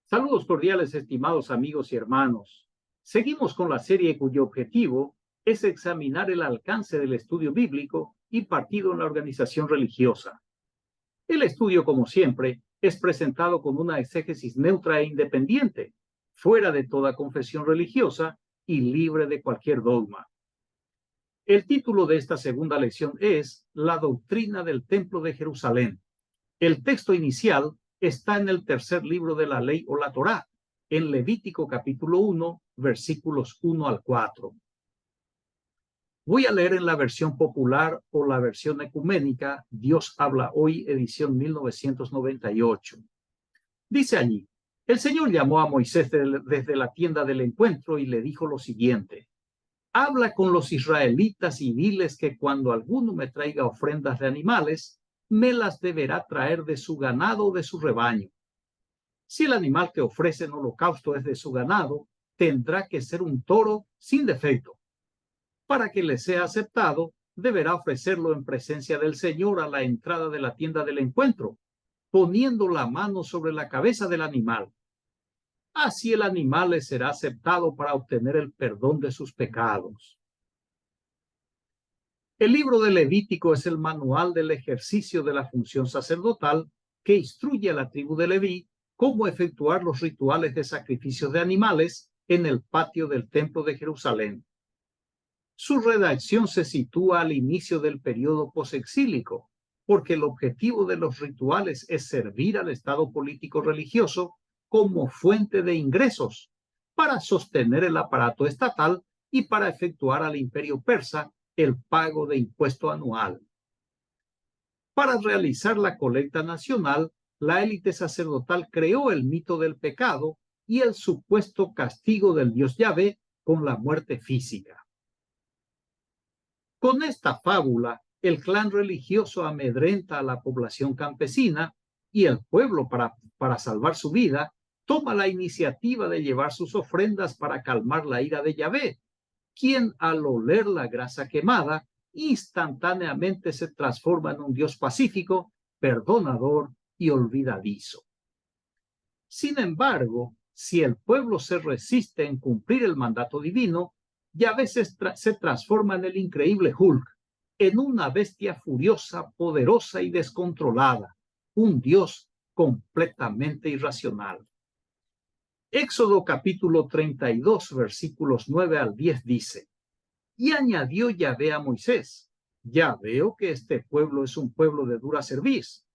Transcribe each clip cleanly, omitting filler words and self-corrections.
Saludos cordiales, estimados amigos y hermanos. Seguimos con la serie cuyo objetivo es examinar el alcance del estudio bíblico impartido en la organización religiosa. El estudio, como siempre, es presentado con una exégesis neutra e independiente, fuera de toda confesión religiosa y libre de cualquier dogma. El título de esta segunda lección es La doctrina del Templo de Jerusalén. El texto inicial está en el tercer libro de la ley o la Torá, en Levítico capítulo 1, versículos 1 al 4. Voy a leer en la versión popular o la versión ecuménica, Dios habla hoy, edición 1998. Dice allí, el Señor llamó a Moisés desde la tienda del encuentro y le dijo lo siguiente: habla con los israelitas y diles que cuando alguno me traiga ofrendas de animales, me las deberá traer de su ganado o de su rebaño. Si el animal que ofrece en holocausto es de su ganado, tendrá que ser un toro sin defecto. Para que le sea aceptado, deberá ofrecerlo en presencia del Señor a la entrada de la tienda del encuentro, poniendo la mano sobre la cabeza del animal. Así el animal le será aceptado para obtener el perdón de sus pecados. El libro de Levítico es el manual del ejercicio de la función sacerdotal que instruye a la tribu de Leví cómo efectuar los rituales de sacrificios de animales en el patio del templo de Jerusalén. Su redacción se sitúa al inicio del periodo posexílico, porque el objetivo de los rituales es servir al Estado político religioso como fuente de ingresos para sostener el aparato estatal y para efectuar al imperio persa el pago de impuesto anual. Para realizar la colecta nacional, la élite sacerdotal creó el mito del pecado y el supuesto castigo del dios Yahvé con la muerte física. Con esta fábula, el clan religioso amedrenta a la población campesina y el pueblo, para salvar su vida, toma la iniciativa de llevar sus ofrendas para calmar la ira de Yahvé, quien al oler la grasa quemada instantáneamente se transforma en un Dios pacífico, perdonador y olvidadizo. Sin embargo, si el pueblo se resiste en cumplir el mandato divino, Yahvé se transforma en el increíble Hulk, en una bestia furiosa, poderosa y descontrolada, un Dios completamente irracional. Éxodo capítulo 32, versículos 9 al 10 dice: y añadió Yahvé a Moisés: ya veo que este pueblo es un pueblo de dura cerviz.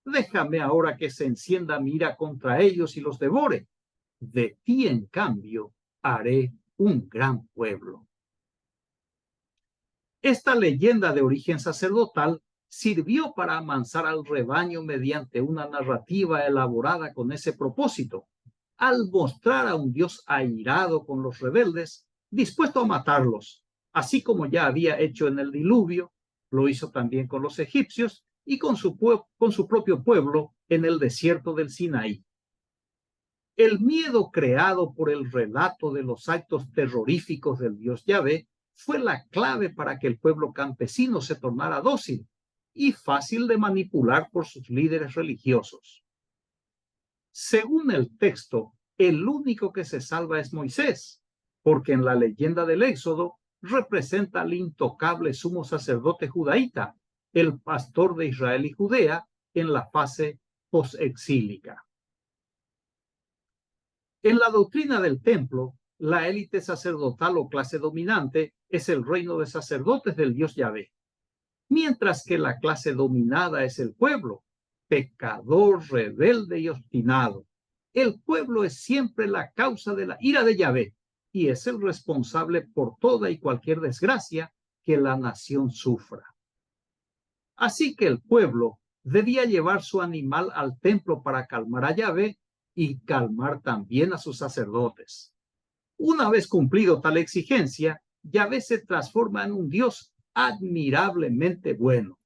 Déjame ahora que se encienda mi ira contra ellos y los devore. De ti, en cambio, haré un gran pueblo. Esta leyenda de origen sacerdotal sirvió para amansar al rebaño mediante una narrativa elaborada con ese propósito, al mostrar a un Dios airado con los rebeldes, dispuesto a matarlos, así como ya había hecho en el diluvio, lo hizo también con los egipcios y con su propio pueblo en el desierto del Sinaí. El miedo creado por el relato de los actos terroríficos del Dios Yahvé fue la clave para que el pueblo campesino se tornara dócil y fácil de manipular por sus líderes religiosos. Según el texto, el único que se salva es Moisés, porque en la leyenda del Éxodo representa al intocable sumo sacerdote judaíta, el pastor de Israel y Judea en la fase posexílica. En la doctrina del templo, la élite sacerdotal o clase dominante es el reino de sacerdotes del Dios Yahvé, mientras que la clase dominada es el pueblo, pecador, rebelde y obstinado. El pueblo es siempre la causa de la ira de Yahvé y es el responsable por toda y cualquier desgracia que la nación sufra. Así que el pueblo debía llevar su animal al templo para calmar a Yahvé y calmar también a sus sacerdotes. Una vez cumplido tal exigencia, Yahvé se transforma en un Dios admirablemente bueno.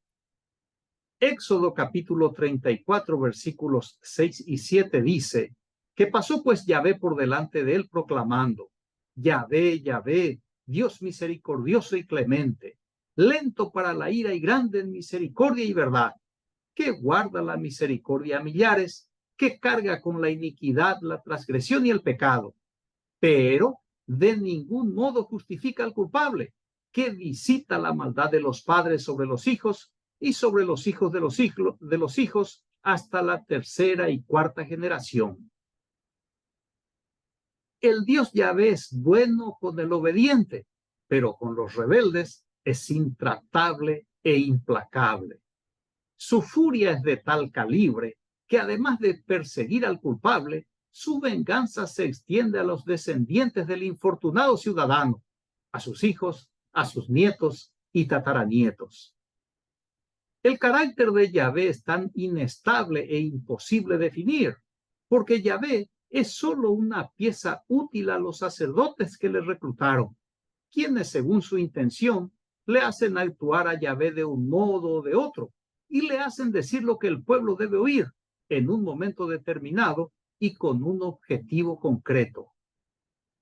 Éxodo capítulo 34, versículos 6 y 7 dice: que pasó pues Yahvé por delante de él proclamando: Yahvé, Yahvé, Dios misericordioso y clemente, lento para la ira y grande en misericordia y verdad, que guarda la misericordia a millares que carga con la iniquidad, la transgresión y el pecado, pero de ningún modo justifica al culpable, que visita la maldad de los padres sobre los hijos y sobre los hijos de los hijos hasta la tercera y cuarta generación. El Dios Yahvé es bueno con el obediente, pero con los rebeldes es intratable e implacable. Su furia es de tal calibre que además de perseguir al culpable, su venganza se extiende a los descendientes del infortunado ciudadano, a sus hijos, a sus nietos y tataranietos. El carácter de Yahvé es tan inestable e imposible definir, porque Yahvé es solo una pieza útil a los sacerdotes que le reclutaron, quienes según su intención le hacen actuar a Yahvé de un modo o de otro, y le hacen decir lo que el pueblo debe oír en un momento determinado y con un objetivo concreto.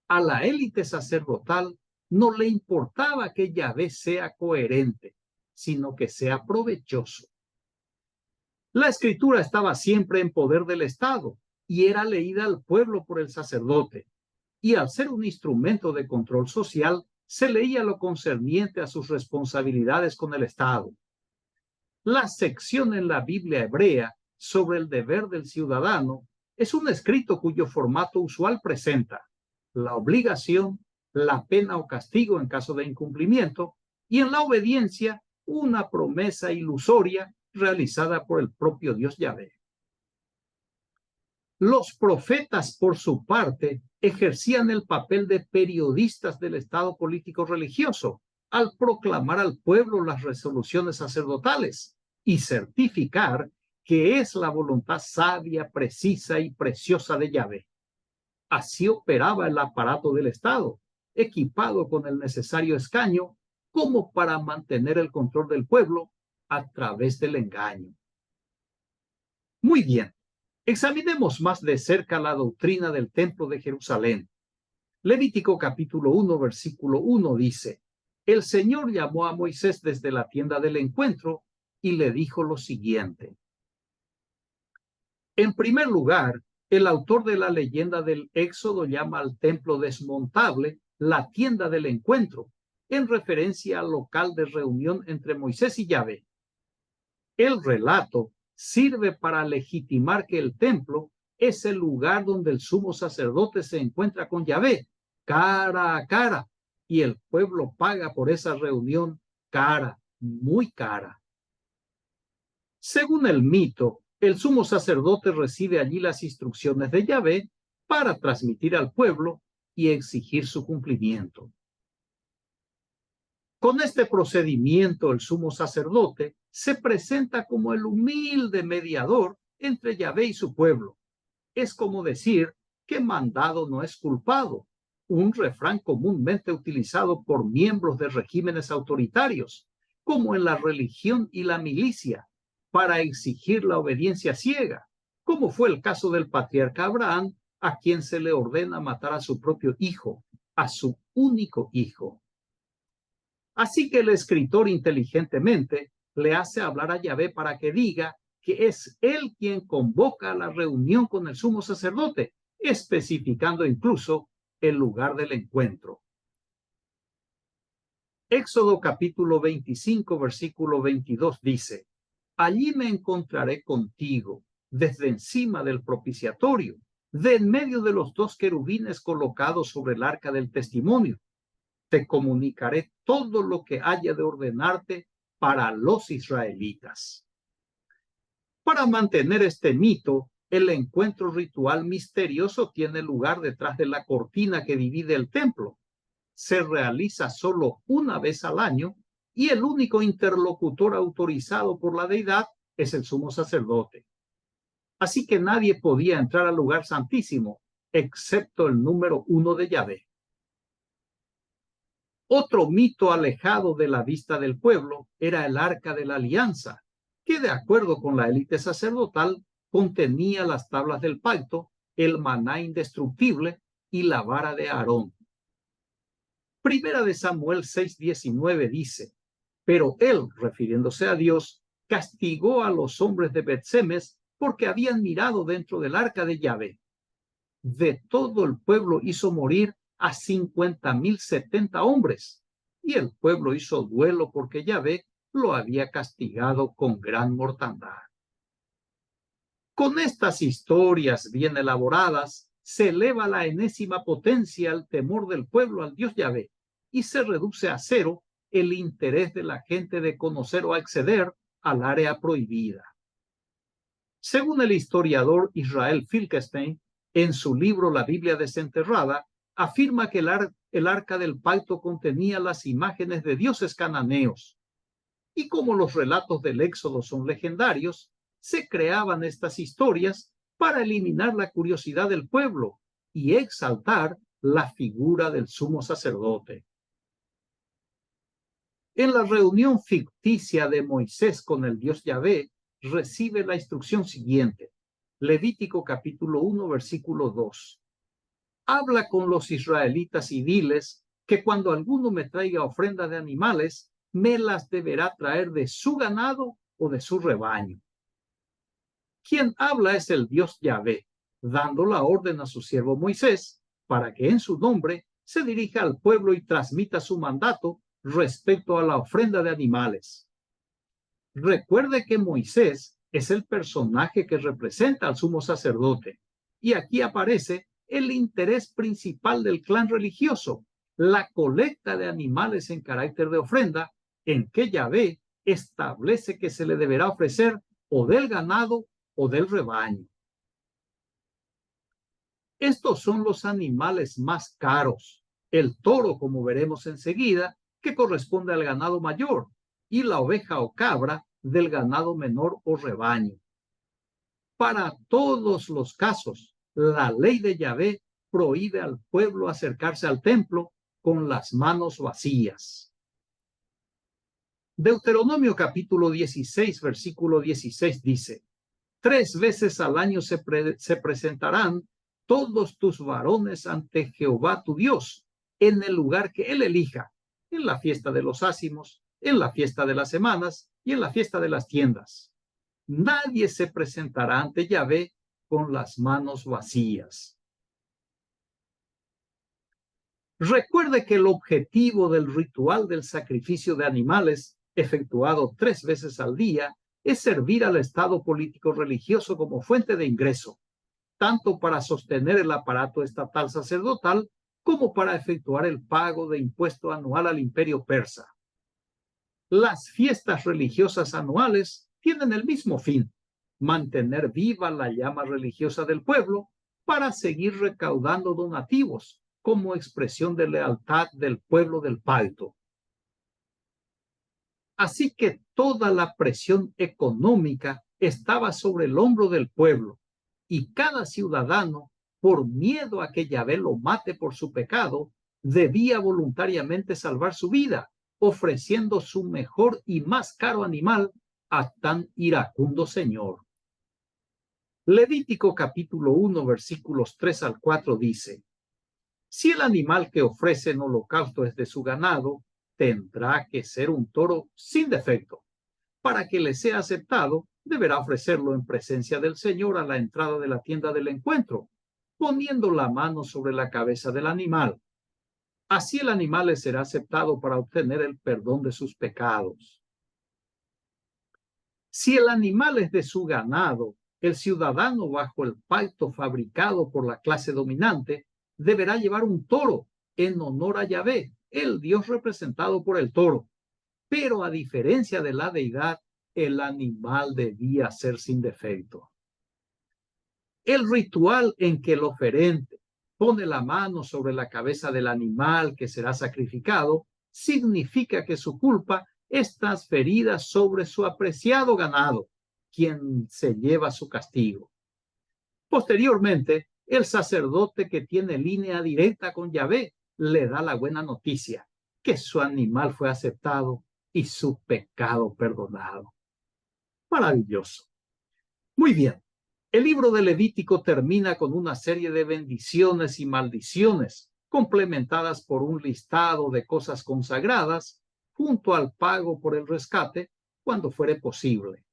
A la élite sacerdotal no le importaba que Yahvé sea coherente, sino que sea provechoso. La escritura estaba siempre en poder del Estado y era leída al pueblo por el sacerdote, y al ser un instrumento de control social, se leía lo concerniente a sus responsabilidades con el Estado. La sección en la Biblia hebrea sobre el deber del ciudadano es un escrito cuyo formato usual presenta la obligación, la pena o castigo en caso de incumplimiento, y en la obediencia una promesa ilusoria realizada por el propio Dios Yahvé. Los profetas, por su parte, ejercían el papel de periodistas del Estado político religioso al proclamar al pueblo las resoluciones sacerdotales y certificar que es la voluntad sabia, precisa y preciosa de Yahvé. Así operaba el aparato del Estado, equipado con el necesario escaño como para mantener el control del pueblo a través del engaño. Muy bien, examinemos más de cerca la doctrina del Templo de Jerusalén. Levítico capítulo 1, versículo 1 dice: El Señor llamó a Moisés desde la tienda del encuentro y le dijo lo siguiente. En primer lugar, el autor de la leyenda del Éxodo llama al templo desmontable la tienda del encuentro, en referencia al local de reunión entre Moisés y Yahvé. El relato sirve para legitimar que el templo es el lugar donde el sumo sacerdote se encuentra con Yahvé, cara a cara, y el pueblo paga por esa reunión cara, muy cara. Según el mito, el sumo sacerdote recibe allí las instrucciones de Yahvé para transmitir al pueblo y exigir su cumplimiento. Con este procedimiento, el sumo sacerdote se presenta como el humilde mediador entre Yahvé y su pueblo. Es como decir que mandado no es culpado, un refrán comúnmente utilizado por miembros de regímenes autoritarios, como en la religión y la milicia, para exigir la obediencia ciega, como fue el caso del patriarca Abraham, a quien se le ordena matar a su propio hijo, a su único hijo. Así que el escritor inteligentemente le hace hablar a Yahvé para que diga que es él quien convoca a la reunión con el sumo sacerdote, especificando incluso el lugar del encuentro. Éxodo capítulo 25, versículo 22 dice: Allí me encontraré contigo, desde encima del propiciatorio, de en medio de los dos querubines colocados sobre el arca del testimonio. Te comunicaré todo lo que haya de ordenarte para los israelitas. Para mantener este mito, el encuentro ritual misterioso tiene lugar detrás de la cortina que divide el templo. Se realiza solo una vez al año y el único interlocutor autorizado por la deidad es el sumo sacerdote. Así que nadie podía entrar al lugar santísimo, excepto el número 1 de Yahvé. Otro mito alejado de la vista del pueblo era el Arca de la Alianza, que de acuerdo con la élite sacerdotal contenía las tablas del pacto, el maná indestructible y la vara de Aarón. Primera de Samuel 6:19 dice: Pero él, refiriéndose a Dios, castigó a los hombres de Bet-Semes porque habían mirado dentro del arca de Yahvé. De todo el pueblo hizo morir a 50,070 hombres, y el pueblo hizo duelo porque Yahvé lo había castigado con gran mortandad. Con estas historias bien elaboradas, se eleva a la enésima potencia el temor del pueblo al Dios Yahvé, y se reduce a cero el interés de la gente de conocer o acceder al área prohibida. Según el historiador Israel Finkelstein, en su libro La Biblia desenterrada, afirma que el arca del pacto contenía las imágenes de dioses cananeos. Y como los relatos del Éxodo son legendarios, se creaban estas historias para eliminar la curiosidad del pueblo y exaltar la figura del sumo sacerdote. En la reunión ficticia de Moisés con el Dios Yahvé, recibe la instrucción siguiente. Levítico capítulo 1, versículo 2. Habla con los israelitas y diles que cuando alguno me traiga ofrenda de animales, me las deberá traer de su ganado o de su rebaño. Quien habla es el Dios Yahvé, dando la orden a su siervo Moisés para que en su nombre se dirija al pueblo y transmita su mandato respecto a la ofrenda de animales. Recuerde que Moisés es el personaje que representa al sumo sacerdote, y aquí aparece el interés principal del clan religioso, la colecta de animales en carácter de ofrenda, en que Yahvé establece que se le deberá ofrecer o del ganado o del rebaño. Estos son los animales más caros. El toro, como veremos enseguida, que corresponde al ganado mayor, y la oveja o cabra del ganado menor o rebaño. Para todos los casos, la ley de Yahvé prohíbe al pueblo acercarse al templo con las manos vacías. Deuteronomio capítulo 16, versículo 16 dice: 3 veces al año se presentarán todos tus varones ante Jehová tu Dios, en el lugar que él elija, en la fiesta de los ácimos, en la fiesta de las semanas y en la fiesta de las tiendas. Nadie se presentará ante Yahvé con las manos vacías. Recuerde que el objetivo del ritual del sacrificio de animales, efectuado 3 veces al día, es servir al Estado político religioso como fuente de ingreso, tanto para sostener el aparato estatal sacerdotal como para efectuar el pago de impuesto anual al imperio persa. Las fiestas religiosas anuales tienen el mismo fin: mantener viva la llama religiosa del pueblo para seguir recaudando donativos como expresión de lealtad del pueblo del pacto. Así que toda la presión económica estaba sobre el hombro del pueblo, y cada ciudadano, por miedo a que Yahvé lo mate por su pecado, debía voluntariamente salvar su vida, ofreciendo su mejor y más caro animal a tan iracundo Señor. Levítico capítulo 1, versículos 3 al 4 dice: si el animal que ofrece en holocausto es de su ganado, tendrá que ser un toro sin defecto. Para que le sea aceptado, deberá ofrecerlo en presencia del Señor a la entrada de la tienda del encuentro, poniendo la mano sobre la cabeza del animal. Así el animal le será aceptado para obtener el perdón de sus pecados. Si el animal es de su ganado, el ciudadano bajo el pacto fabricado por la clase dominante deberá llevar un toro en honor a Yahvé, el Dios representado por el toro. Pero a diferencia de la deidad, el animal debía ser sin defecto. El ritual en que el oferente pone la mano sobre la cabeza del animal que será sacrificado significa que su culpa es transferida sobre su apreciado ganado, quien se lleva su castigo. Posteriormente, el sacerdote que tiene línea directa con Yahvé le da la buena noticia, que su animal fue aceptado y su pecado perdonado. Maravilloso. Muy bien. El libro de Levítico termina con una serie de bendiciones y maldiciones, complementadas por un listado de cosas consagradas, junto al pago por el rescate, cuando fuere posible.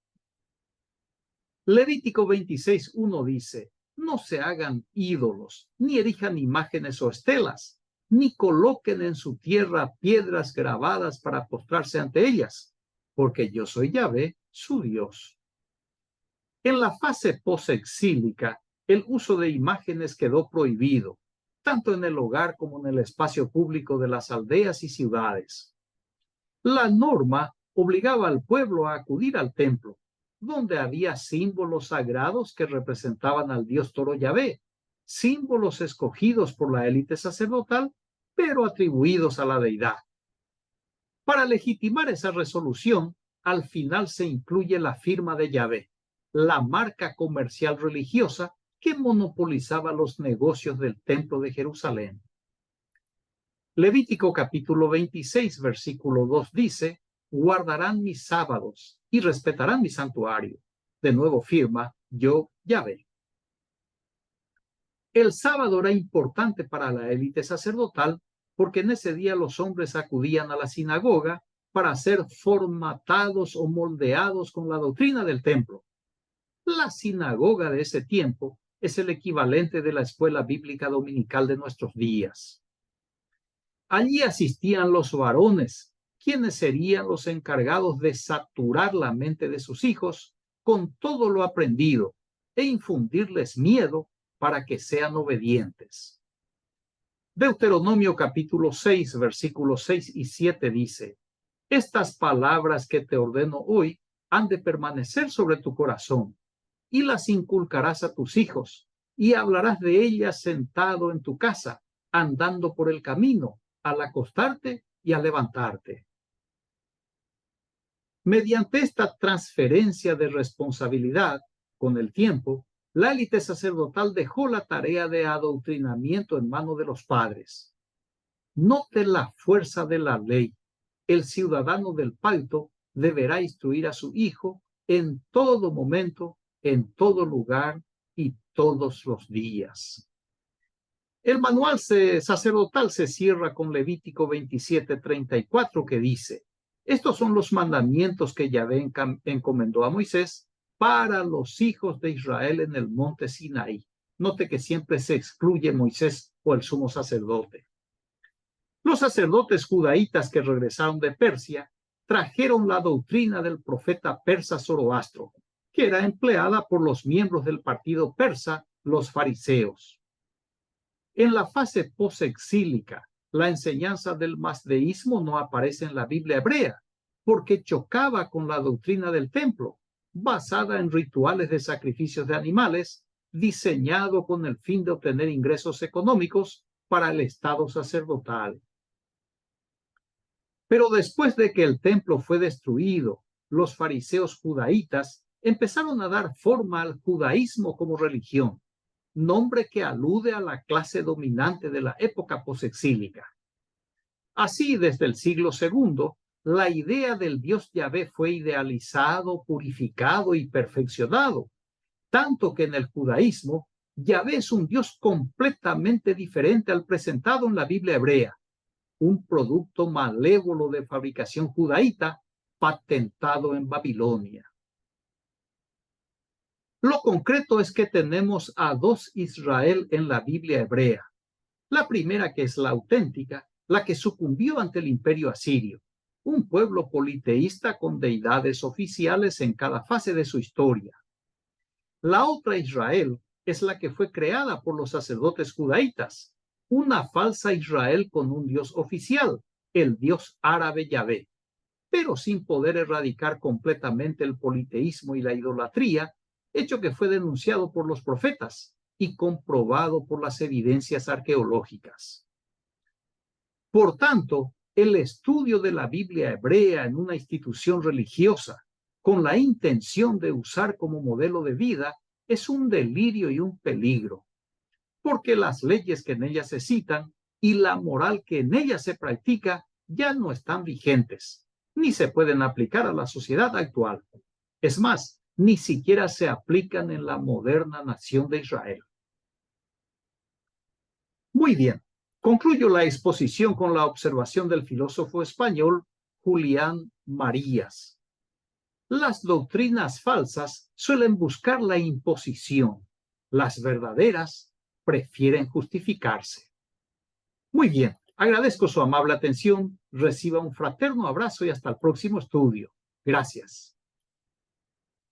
Levítico 26:1 dice: no se hagan ídolos, ni erijan imágenes o estelas, ni coloquen en su tierra piedras grabadas para postrarse ante ellas, porque yo soy Yahvé, su Dios. En la fase posexílica, el uso de imágenes quedó prohibido, tanto en el hogar como en el espacio público de las aldeas y ciudades. La norma obligaba al pueblo a acudir al templo, donde había símbolos sagrados que representaban al dios toro Yahvé, símbolos escogidos por la élite sacerdotal, pero atribuidos a la deidad. Para legitimar esa resolución, al final se incluye la firma de Yahvé, la marca comercial religiosa que monopolizaba los negocios del templo de Jerusalén. Levítico capítulo 26, versículo 2 dice: guardarán mis sábados y respetarán mi santuario. De nuevo firma, yo, Yahvé. El sábado era importante para la élite sacerdotal porque en ese día los hombres acudían a la sinagoga para ser formatados o moldeados con la doctrina del templo. La sinagoga de ese tiempo es el equivalente de la escuela bíblica dominical de nuestros días. Allí asistían los varones, quienes serían los encargados de saturar la mente de sus hijos con todo lo aprendido e infundirles miedo para que sean obedientes. Deuteronomio capítulo 6, versículos 6 y 7 dice: estas palabras que te ordeno hoy han de permanecer sobre tu corazón, y las inculcarás a tus hijos, y hablarás de ellas sentado en tu casa, andando por el camino, al acostarte y al levantarte. Mediante esta transferencia de responsabilidad, con el tiempo, la élite sacerdotal dejó la tarea de adoctrinamiento en manos de los padres. Note la fuerza de la ley. El ciudadano del pacto deberá instruir a su hijo en todo momento, en todo lugar y todos los días. El manual sacerdotal se cierra con Levítico 27:34, que dice: estos son los mandamientos que Yahvé encomendó a Moisés para los hijos de Israel en el monte Sinaí. Note que siempre se excluye Moisés o el sumo sacerdote. Los sacerdotes judaítas que regresaron de Persia trajeron la doctrina del profeta persa Zoroastro, que era empleada por los miembros del partido persa, los fariseos. En la fase posexílica, la enseñanza del mazdeísmo no aparece en la Biblia hebrea, porque chocaba con la doctrina del templo, basada en rituales de sacrificios de animales, diseñado con el fin de obtener ingresos económicos para el estado sacerdotal. Pero después de que el templo fue destruido, los fariseos judaítas empezaron a dar forma al judaísmo como religión, nombre que alude a la clase dominante de la época posexílica. Así, desde el siglo II, la idea del Dios Yahvé fue idealizado, purificado y perfeccionado, tanto que en el judaísmo, Yahvé es un Dios completamente diferente al presentado en la Biblia hebrea, un producto malévolo de fabricación judaíta patentado en Babilonia. Lo concreto es que tenemos a dos Israel en la Biblia hebrea. La primera, que es la auténtica, la que sucumbió ante el imperio asirio, un pueblo politeísta con deidades oficiales en cada fase de su historia. La otra Israel es la que fue creada por los sacerdotes judaítas, una falsa Israel con un Dios oficial, el Dios árabe Yahvé, pero sin poder erradicar completamente el politeísmo y la idolatría, hecho que fue denunciado por los profetas y comprobado por las evidencias arqueológicas. Por tanto, el estudio de la Biblia hebrea en una institución religiosa, con la intención de usar como modelo de vida, es un delirio y un peligro, porque las leyes que en ella se citan y la moral que en ella se practica ya no están vigentes, ni se pueden aplicar a la sociedad actual. Es más, ni siquiera se aplican en la moderna nación de Israel. Muy bien, concluyo la exposición con la observación del filósofo español Julián Marías. Las doctrinas falsas suelen buscar la imposición. Las verdaderas prefieren justificarse. Muy bien, agradezco su amable atención. Reciba un fraterno abrazo y hasta el próximo estudio. Gracias.